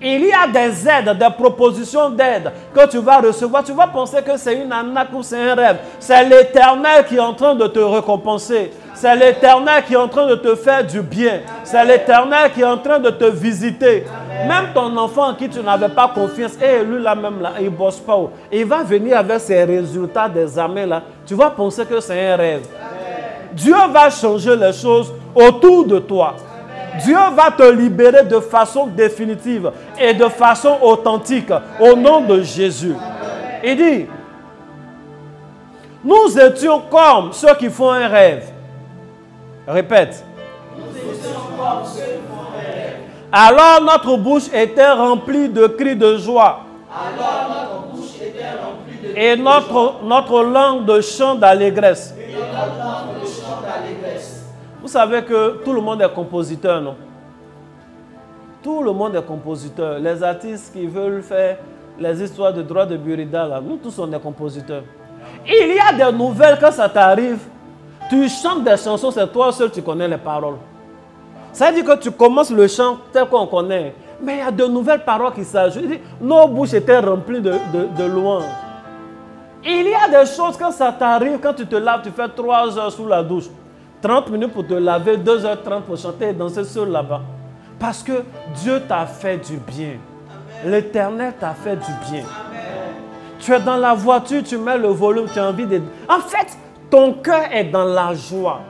Il y a des aides, des propositions d'aide que tu vas recevoir. Tu vas penser que c'est une arnaque ou c'est un rêve. C'est l'Éternel qui est en train de te récompenser. C'est l'Éternel qui est en train de te faire du bien. C'est l'Éternel qui est en train de te visiter. Amen. Même ton enfant en qui tu n'avais pas confiance, et lui là même là, il ne bosse pas. Il va venir avec ses résultats des examens là. Tu vas penser que c'est un rêve. Amen. Dieu va changer les choses autour de toi. Dieu va te libérer de façon définitive et de façon authentique au nom de Jésus. Amen. Il dit, nous étions comme ceux qui font un rêve. Répète. Nous étions comme ceux qui font un rêve. Alors notre bouche était remplie de cris de joie. Alors notre bouche était remplie de cris de joie. Et notre langue de chant d'allégresse. Vous savez que tout le monde est compositeur, non? Tout le monde est compositeur. Les artistes qui veulent faire les histoires de droit de Burida, là, nous tous on est compositeurs. Il y a des nouvelles quand ça t'arrive. Tu chantes des chansons, c'est toi seul qui connais les paroles. Ça veut dire que tu commences le chant tel qu'on connaît. Mais il y a de nouvelles paroles qui s'ajoutent. Nos bouches étaient remplies de louanges. Il y a des choses quand ça t'arrive, quand tu te laves, tu fais 3 heures sous la douche. 30 minutes pour te laver, 2h30 pour chanter et danser sur là-bas. Parce que Dieu t'a fait du bien. L'Éternel t'a fait du bien. Amen. Tu es dans la voiture, tu mets le volume, tu as envie de... En fait, ton cœur est dans la joie.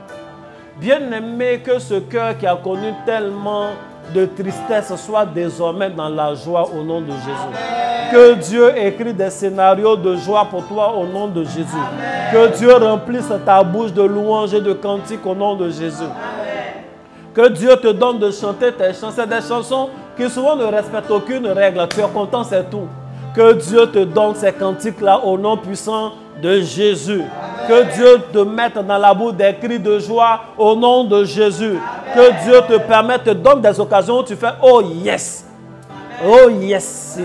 Bien aimé que ce cœur qui a connu tellement de tristesse soit désormais dans la joie au nom de Jésus. Amen. Que Dieu écrit des scénarios de joie pour toi au nom de Jésus. Amen. Que Dieu remplisse ta bouche de louanges et de cantiques au nom de Jésus. Amen. Que Dieu te donne de chanter tes chansons. C'est des chansons qui souvent ne respectent aucune règle. Tu es content, c'est tout. Que Dieu te donne ces cantiques-là au nom puissant de Jésus. Amen. Que Dieu te mette dans la bouche des cris de joie au nom de Jésus. Amen. Que Dieu te permette, te donne des occasions où tu fais « Oh yes ». Oh yes,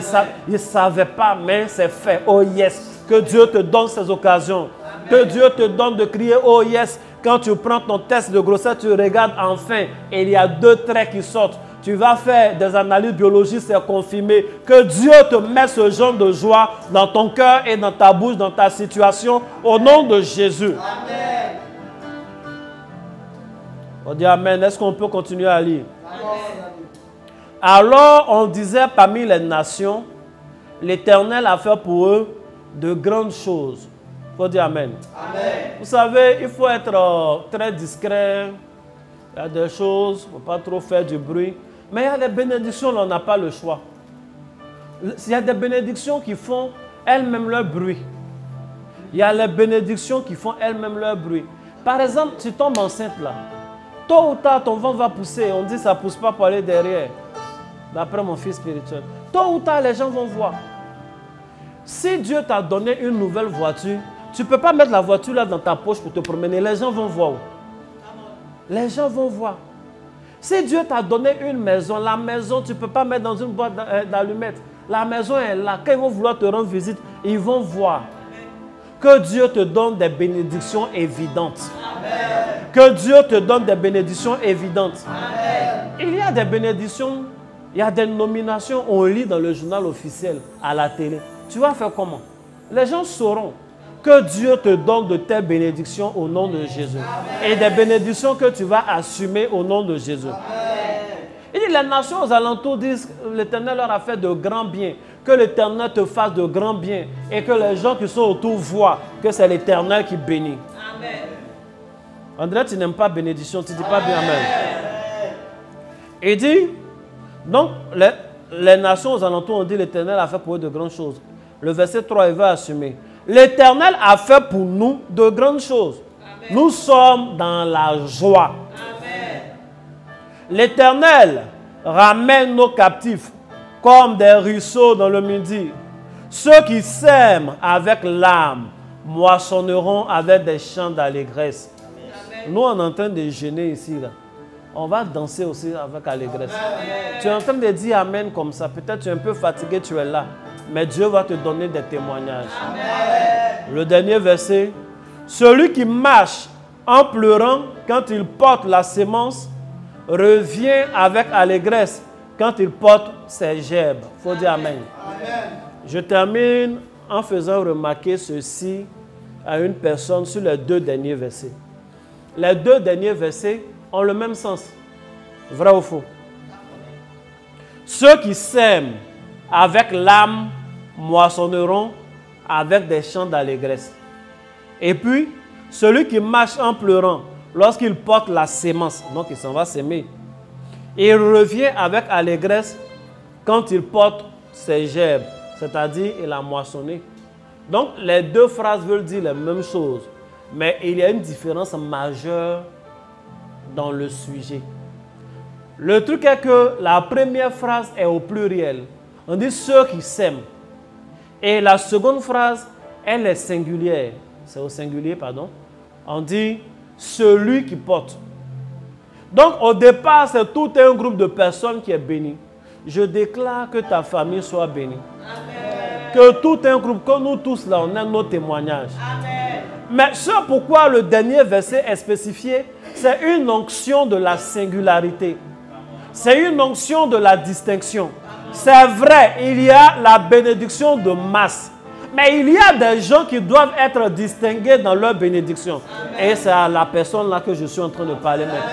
il ne savait pas, mais c'est fait. Oh yes, que Dieu te donne ces occasions. Amen. Que Dieu te donne de crier oh yes. Quand tu prends ton test de grossesse, tu regardes enfin et il y a 2 traits qui sortent. Tu vas faire des analyses biologiques, c'est confirmé. Que Dieu te mette ce genre de joie dans ton cœur et dans ta bouche, dans ta situation, au nom de Jésus. Amen. On dit Amen. Est-ce qu'on peut continuer à lire? Amen. Alors on disait parmi les nations, l'Éternel a fait pour eux de grandes choses. Il faut dire Amen. Amen. Vous savez, il faut être très discret. Il y a des choses, il ne faut pas trop faire du bruit. Mais il y a des bénédictions, là, on n'a pas le choix. Il y a des bénédictions qui font elles-mêmes leur bruit. Il y a les bénédictions qui font elles-mêmes leur bruit. Par exemple, tu tombes enceinte là. Tôt ou tard, ton ventre va pousser. On dit que ça ne pousse pas pour aller derrière. D'après mon fils spirituel. Tôt ou tard, les gens vont voir. Si Dieu t'a donné une nouvelle voiture, tu ne peux pas mettre la voiture là dans ta poche pour te promener. Les gens vont voir. Les gens vont voir. Si Dieu t'a donné une maison, la maison, tu ne peux pas mettre dans une boîte d'allumettes. La maison est là. Quand ils vont vouloir te rendre visite, ils vont voir. Que Dieu te donne des bénédictions évidentes. Amen. Que Dieu te donne des bénédictions évidentes. Amen. Il y a des bénédictions, il y a des nominations, on lit dans le journal officiel, à la télé. Tu vas faire comment? Les gens sauront que Dieu te donne de telles bénédictions au nom de Jésus. Amen. Et des bénédictions que tu vas assumer au nom de Jésus. Amen. Et les nations aux alentours disent que l'Éternel leur a fait de grands biens. Que l'Éternel te fasse de grands biens. Et que les gens qui sont autour voient que c'est l'Éternel qui bénit. Amen. André, tu n'aimes pas bénédiction, tu ne dis pas bien Amen. Il dit, donc les nations aux alentours ont dit l'Éternel a fait pour eux de grandes choses. Le verset 3, il va assumer. L'Éternel a fait pour nous de grandes choses. Amen. Nous sommes dans la joie. L'Éternel ramène nos captifs comme des ruisseaux dans le midi. Ceux qui sèment avec l'âme moissonneront avec des chants d'allégresse. Nous, on est en train de jeûner ici. Là. On va danser aussi avec allégresse. Amen. Tu es en train de dire Amen comme ça. Peut-être tu es un peu fatigué, tu es là. Mais Dieu va te donner des témoignages. Amen. Le dernier verset. Celui qui marche en pleurant quand il porte la sémence revient avec allégresse quand il porte ses gerbes. Il faut dire Amen. Amen. Je termine en faisant remarquer ceci à une personne sur les 2 derniers versets. Les 2 derniers versets ont le même sens. Vrai ou faux? Ceux qui sèment avec l'âme moissonneront avec des chants d'allégresse. Et puis, celui qui marche en pleurant, lorsqu'il porte la sémence, donc il s'en va s'aimer, il revient avec allégresse quand il porte ses gerbes, c'est-à-dire il a moissonné. Donc les 2 phrases veulent dire la même chose, mais il y a une différence majeure dans le sujet. Le truc est que la première phrase est au pluriel. On dit ceux qui sèment. Et la seconde phrase, elle est singulière. C'est au singulier, pardon. On dit celui qui porte. Donc au départ, c'est tout un groupe de personnes qui est béni. Je déclare que ta famille soit bénie. Amen. Que tout un groupe, que nous tous là, on a nos témoignages. Amen. Mais ce pourquoi le dernier verset est spécifié, c'est une onction de la singularité. C'est une onction de la distinction. C'est vrai, il y a la bénédiction de masse. Mais il y a des gens qui doivent être distingués dans leur bénédiction. Amen. Et c'est à la personne là que je suis en train de parler maintenant.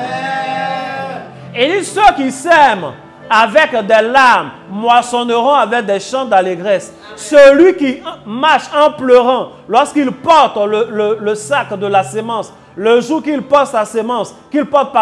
Et il dit ceux qui sèment avec des larmes moissonneront avec des chants d'allégresse. Celui qui marche en pleurant lorsqu'il porte le sac de la sémence, le jour qu'il porte sa sémence, qu'il porte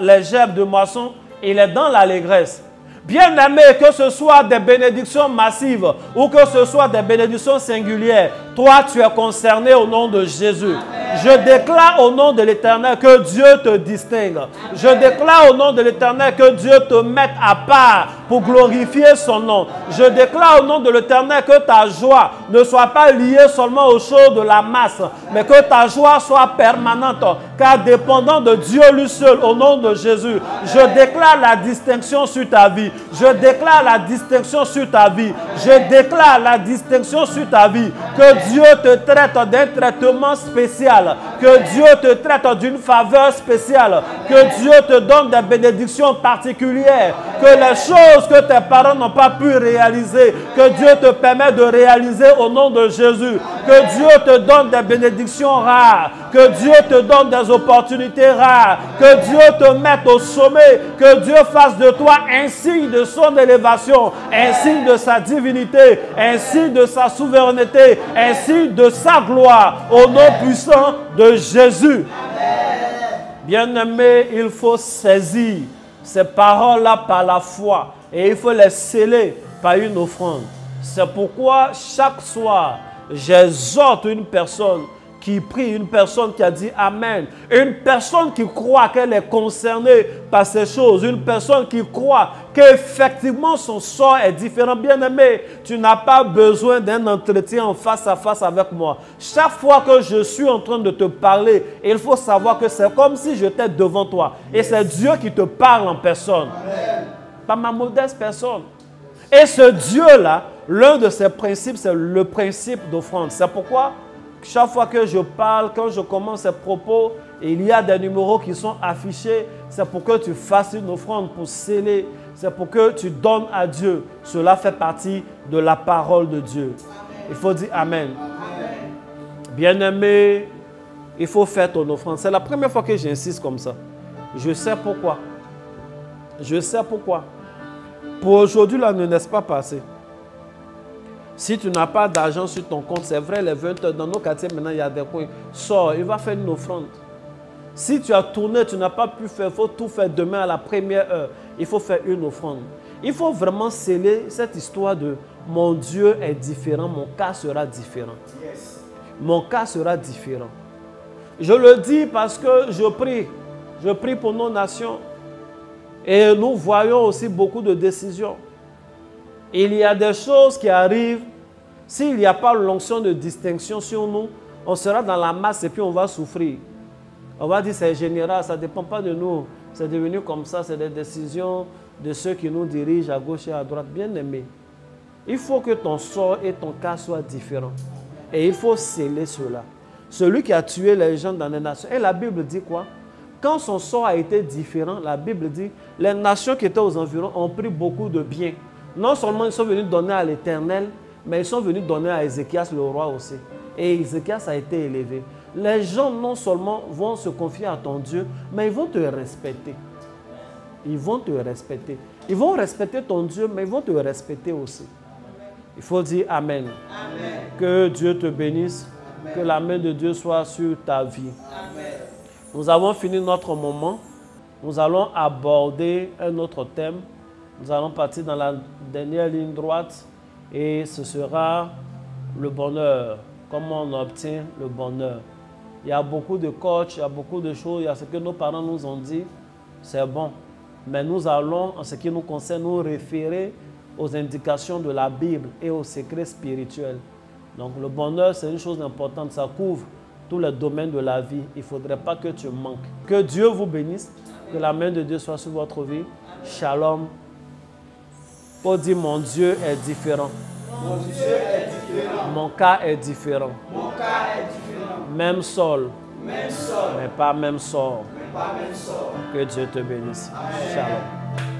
les gerbes de moisson, il est dans l'allégresse. Bien-aimé, que ce soit des bénédictions massives ou que ce soit des bénédictions singulières, toi tu es concerné au nom de Jésus. Amen. Je déclare au nom de l'Éternel que Dieu te distingue. Amen. Je déclare au nom de l'Éternel que Dieu te mette à part pour glorifier son nom. Je déclare au nom de l'Éternel que ta joie ne soit pas liée seulement aux choses de la masse, mais que ta joie soit permanente, car dépendant de Dieu lui seul, au nom de Jésus, je déclare la distinction sur ta vie. Je déclare la distinction sur ta vie. Je déclare la distinction sur ta vie. Que Dieu te traite d'un traitement spécial. Que Que Dieu te traite d'une faveur spéciale. Que Dieu te donne des bénédictions particulières. Que les choses que tes parents n'ont pas pu réaliser, que Dieu te permet de réaliser au nom de Jésus. Que Dieu te donne des bénédictions rares. Que Dieu te donne des opportunités rares. Que Dieu te mette au sommet. Que Dieu fasse de toi un signe de son élévation, un signe de sa divinité, un signe de sa souveraineté, un signe de sa gloire. Au nom puissant de Jésus. Bien-aimé, il faut saisir ces paroles-là par la foi et il faut les sceller par une offrande. C'est pourquoi chaque soir, j'exhorte une personne qui prie, une personne qui a dit Amen, une personne qui croit qu'elle est concernée par ces choses, une personne qui croit qu'effectivement son sort est différent. Bien-aimé, tu n'as pas besoin d'un entretien en face à face avec moi. Chaque fois que je suis en train de te parler, il faut savoir que c'est comme si j'étais devant toi. Et c'est Dieu qui te parle en personne. Amen. Pas ma modeste personne. Et ce Dieu-là, l'un de ses principes, c'est le principe d'offrande. C'est pourquoi chaque fois que je parle, quand je commence ces propos, il y a des numéros qui sont affichés. C'est pour que tu fasses une offrande pour sceller. C'est pour que tu donnes à Dieu. Cela fait partie de la parole de Dieu. Amen. Il faut dire Amen. Amen. Bien-aimé, il faut faire ton offrande. C'est la première fois que j'insiste comme ça. Je sais pourquoi. Je sais pourquoi. Pour aujourd'hui, là, ne laisse pas passer. Si tu n'as pas d'argent sur ton compte, c'est vrai, les 20 heures, dans nos quartiers, maintenant, il y a des coins. Sors, il va faire une offrande. Si tu as tourné, tu n'as pas pu faire, il faut tout faire demain à la première heure. Il faut faire une offrande. Il faut vraiment sceller cette histoire de « mon Dieu est différent, mon cas sera différent ». Mon cas sera différent. Je le dis parce que je prie pour nos nations. Et nous voyons aussi beaucoup de décisions. Il y a des choses qui arrivent. S'il n'y a pas l'onction de distinction sur nous, on sera dans la masse et puis on va souffrir. On va dire c'est général, ça ne dépend pas de nous. C'est devenu comme ça, c'est des décisions de ceux qui nous dirigent à gauche et à droite. Bien aimé, il faut que ton sort et ton cas soient différents. Et il faut sceller cela. Celui qui a tué les gens dans les nations. Et la Bible dit quoi? Quand son sort a été différent, la Bible dit, les nations qui étaient aux environs ont pris beaucoup de biens. Non seulement ils sont venus donner à l'Éternel, mais ils sont venus donner à Ézéchias le roi aussi. Et Ézéchias a été élevé. Les gens non seulement vont se confier à ton Dieu, mais ils vont te respecter. Ils vont te respecter. Ils vont respecter ton Dieu, mais ils vont te respecter aussi. Il faut dire Amen. Amen. Que Dieu te bénisse. Amen. Que la main de Dieu soit sur ta vie. Amen. Nous avons fini notre moment. Nous allons aborder un autre thème. Nous allons partir dans la dernière ligne droite et ce sera le bonheur. Comment on obtient le bonheur. Il y a beaucoup de coachs, il y a beaucoup de choses, il y a ce que nos parents nous ont dit, c'est bon. Mais nous allons, en ce qui nous concerne, nous référer aux indications de la Bible et aux secrets spirituels. Donc le bonheur, c'est une chose importante, ça couvre tous les domaines de la vie. Il ne faudrait pas que tu manques. Que Dieu vous bénisse, que la main de Dieu soit sur votre vie. Shalom. Pour dire mon Dieu est différent. Mon Dieu est différent. Mon cas est différent. Mon cas est différent. Même sol. Même sol. Mais pas même sort. Mais pas même sort. Que Dieu te bénisse. Amen. Shalom.